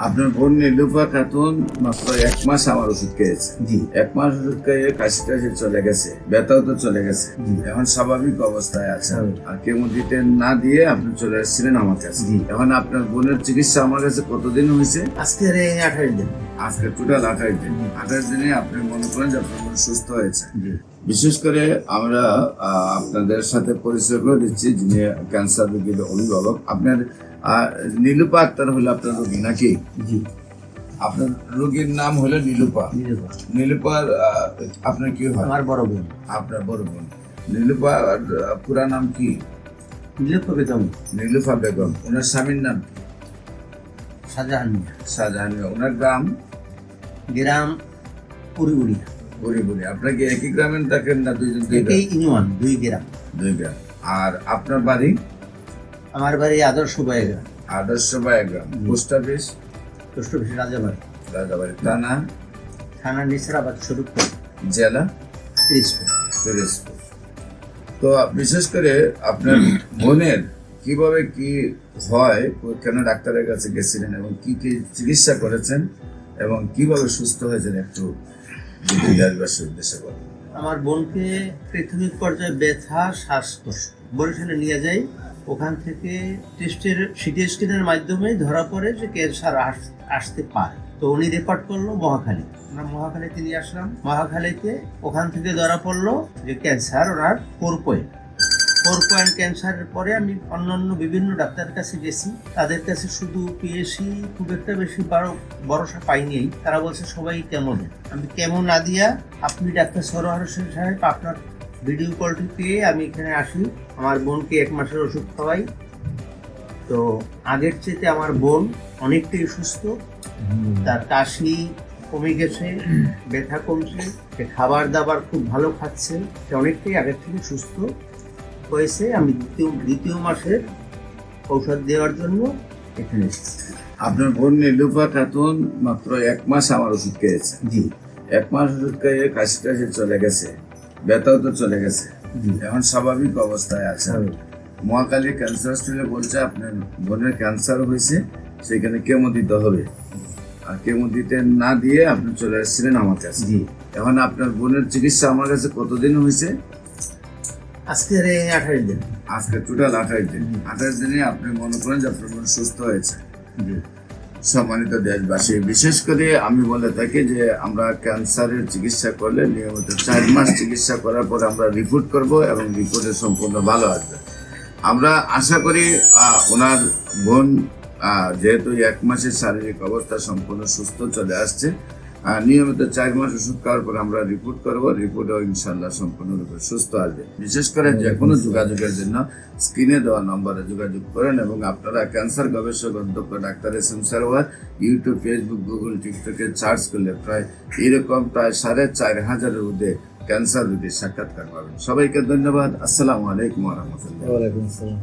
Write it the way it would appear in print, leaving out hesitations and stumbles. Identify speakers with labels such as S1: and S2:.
S1: আপনার বোন নীলুফা খাতুন মাত্র 1 মাস আমার ওষুধ খেয়েছে।
S2: জি
S1: 1 মাস ওষুধ খেয়ে কাশি টাশি চলে গেছে, ব্যথাও তো চলে গেছে,
S2: জি।
S1: এখন স্বাভাবিক অবস্থায় আছে।
S2: স্বাভাবিক।
S1: আর কেমো দিতে না দিয়ে আপনি চলে এসেছিলেন আমার কাছে।
S2: জি।
S1: এখন আপনার বোনের চিকিৎসা আমার কাছে কতদিন হয়েছে?
S2: আজকের এই 28 দিন।
S1: আজকে টোটাল 28 দিন। 28 দিনে আপনি মনে করেন যে আপনার বোন সুস্থ হয়েছে।
S2: জি
S1: বিশেষ করে আমরা আপনাদের সাথে পরিচয় করে দিচ্ছি, যিনি ক্যান্সার রোগীর অভিভাবক। আপনার নীলুফা আক্তার হলো আপনার রোগী নাকি?
S2: জি
S1: আপনার রোগীর নাম হলো নীলুফা।
S2: নীলুফা
S1: নীলুফার আপনার কি হয়?
S2: আমার বড় বোন।
S1: আপনার বড় বোন। নীলুফা পুরা নাম কি?
S2: নীলুফা বেগম।
S1: নীলুফা বেগম। ওনার স্বামীর নাম কি?
S2: শাহজাহান মিয়া।
S1: শাহজাহান মিয়া। ওনার গ্রাম
S2: গ্রাম পুরিগুড়িয়া।
S1: বুড়ি। আপনার কি একই গ্রামে থাকেন না দুইজন?
S2: একই ইউনিয়ন, 2 গ্রাম।
S1: 2 গ্রাম। আর আপনার বাড়ি?
S2: আমার বাড়ি আদর্শ বাই গ্রাম।
S1: আদর্শ বাই গ্রাম। Post office?
S2: Post office Rajabari.
S1: Rajabari. থানা?
S2: থানা নিসরাবাদ শরীফপুর।
S1: জেলা?
S2: পিরিজপুর।
S1: পিরোজপুর। তো বিশেষ করে আপনার বোনের কিভাবে কি হয়, কেন ডাক্তারের কাছে গেছিলেন এবং কি কি চিকিৎসা করেছেন এবং কিভাবে সুস্থ হয়েছেন একটু যদি দেশবাসীর উদ্দেশ্যে বলেন।
S2: আমার বোনকে প্রাথমিক পর্যায়ে ব্যথা, শ্বাসকষ্ট বরিশালে নিয়ে যাই। ওখান থেকে সিটি স্ক্যানের মাধ্যমে ধরা পড়ে যে ক্যান্সার আসতে পারে। তো উনি রেফার করলো মহাখালী। আমরা মহাখালীতে নিয়ে আসলাম। মহাখালীতে ওখান থেকে ধরা পড়লো যে ক্যান্সার ওনার 4 পয়েন্ট ক্যান্সারের পরে আমি অন্যান্য বিভিন্ন ডাক্তারের কাছে গেছি। তাদের কাছে শুধু পিএসসি খুব একটা বেশি ভরসা পাইনি। তারা বলছে সবাই কেমো দেন। আমি কেমো না দিয়া আপনি ডাক্তার সরোয়ার হোসেন সাহেব আপনার ভিডিও কলটি পেয়ে আমি এখানে আসি। আমার বোনকে 1 মাসের ওষুধ খাওয়াই। তো আগের চেয়ে আমার বোন অনেকটাই সুস্থ। তার কাশি কমে গেছে, ব্যথা কমছে, সে খাবার দাবার খুব ভালো খাচ্ছে, সে অনেকটাই আগের থেকে সুস্থ হয়েছে। আমি দ্বিতীয় মাসের ঔষধ দেওয়ার জন্য এখানে এসেছি।
S1: আপনার বোন নীলুফা খাতুন মাত্র 1 মাস আমার ওষুধ খেয়েছে।
S2: জি
S1: 1 মাস ওষুধ খেয়ে কাশি টাশি চলে গেছে, ব্যথাও তো চলে গেছে,
S2: জি
S1: এখন স্বাভাবিক অবস্থায় আছে। মহাকালী ক্যান্সার হসপিটালে বলছে আপনার বোনের ক্যান্সার হয়েছে, সেখানে কেমো দিতে হবে। আর কেমো দিতে না দিয়ে আপনি চলে এসেছিলেন আমার কাছে।
S2: জি
S1: এখন আপনার বোনের চিকিৎসা আমার কাছে কতদিন হয়েছে?
S2: আজকের এই 28 দিন।
S1: আজকে টোটাল 28 দিন। 28 দিনে আপনি মনে করেন যে আপনার বোন সুস্থ হয়েছে।
S2: জি
S1: সম্মানিত দেশবাসী, বিশেষ করে আমি বলে থাকি যে আমরা ক্যান্সারের চিকিৎসা করলে নিয়মিত 4 মাস চিকিৎসা করার পর আমরা রিপোর্ট করব এবং রিপোর্টে সম্পূর্ণ ভালো আসবে। আমরা আশা করি ওনার বোন যেহেতু 1 মাসের শারীরিক অবস্থা সম্পূর্ণ সুস্থ চলে আসছে, নিয়মিত 4 মাস ওষুধ খাওয়ার পর আমরা রিপোর্ট করবো, রিপোর্টেও ইনশাল্লাহ সম্পূর্ণরূপে সুস্থ আসবে। বিশেষ করে যে কোনো যোগাযোগের জন্য স্ক্রিনে দেওয়া নম্বরে যোগাযোগ করেন এবং আপনারা ক্যান্সার গবেষক অধ্যক্ষ doctor SM. Sarwar YouTube, Facebook, Google, টিকটকে সার্চ করলে প্রায় 4,500 ঊর্ধ্বে ক্যান্সার রোগীর সাক্ষাৎকার পাবেন। সবাইকে ধন্যবাদ। আসসালামু আলাইকুম ওয়া রাহমাতুল্লাহ।
S2: ওয়ালাইকুম আসসালাম।